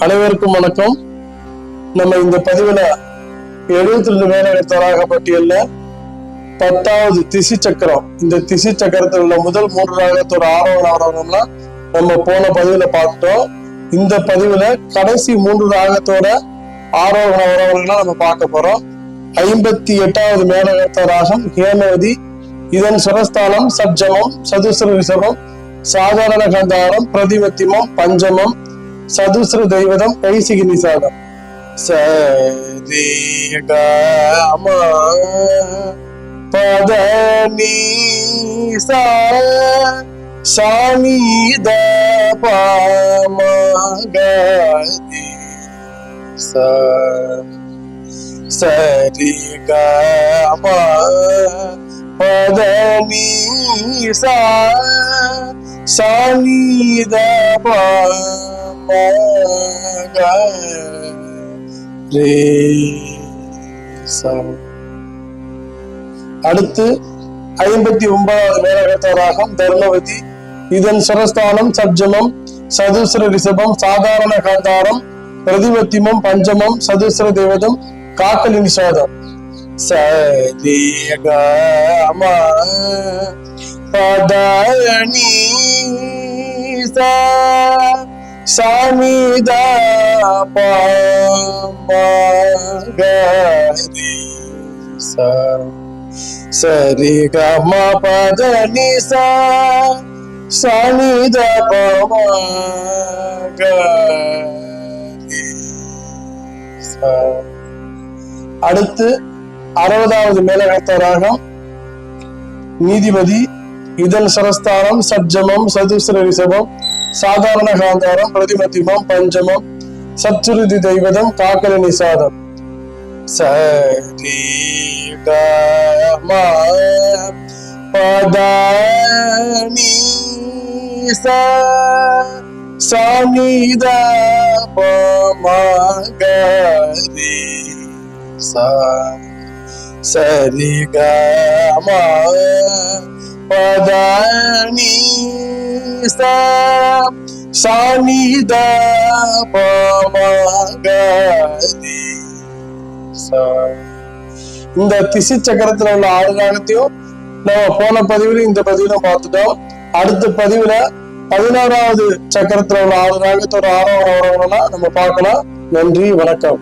அனைவருக்கும் வணக்கம். நம்ம இந்த பதிவுல 72 மேலகத்தராக பட்டியல்ல 10வது திசி சக்கரம், இந்த திசி சக்கரத்தில் உள்ள முதல் 3 ராகத்தோட ஆரோகண அவரோகம்லாம் நம்ம போன பதிவுல பார்த்துட்டோம். இந்த பதிவுல கடைசி 3 ராகத்தோட ஆரோகண அவரோகம்லாம் நம்ம பார்க்க போறோம். 58வது மேலகத்த ராகம் ஹேமவதி. இதன் சுரஸ்தானம் சப்ஜமம், சதுஸ்ர ரிஷபம், சாதாரண கந்தாரம், பிரதிமத்திமம், பஞ்சமம், சதுஸ்ர தெய்வதம், கைசிகி நிசாதம். சரி க ம பத நீ சா சாமி த ப ம க தி சா. சரி க ம பத நீ சா சாமி த ப அடுத்து 59வது மேலகத்த ராகம் தர்மவதி. இதன் சுரஸ்தானம் சப்ஜமம், சதுஸ்ர ரிஷபம், சாதாரண காந்தாரம், பிரதிமத்திமம், பஞ்சமம், சதுஸ்ர தேவதம், காக்கலி நிஷாதம். சரி க ம பத நீ சா சாமி த ப ம க ரி சா. சரி க ம பத நீ சா சாமி த ப ம க ரி சா. அடுத்து 60வது மேலகத்த ராகம் நீதிபதி. இதன் சரஸ்தானம் சப்ஜமம், சதுஸ்ர ரிஷபம், சாதாரண காந்தாரம், பிரதிமத்திமம், பஞ்சமம், சத்துருதி தெய்வதம், காக்கல நிசாதம். சரி க ம பத நீ சா சாமி த ப ம க ரி சா. சரி க ம பத நீ சா சாமி த ப ம க ரி சா. இந்த திசி சக்கரத்துல உள்ள 6 ராகத்தையும் நம்ம போன பதிவுல இந்த பதிவுல பார்த்துட்டோம். அடுத்த பதிவுல 11வது சக்கரத்துல உள்ள 6 ராகத்தோட ஆரோகண நம்ம பார்க்கலாம். நன்றி, வணக்கம்.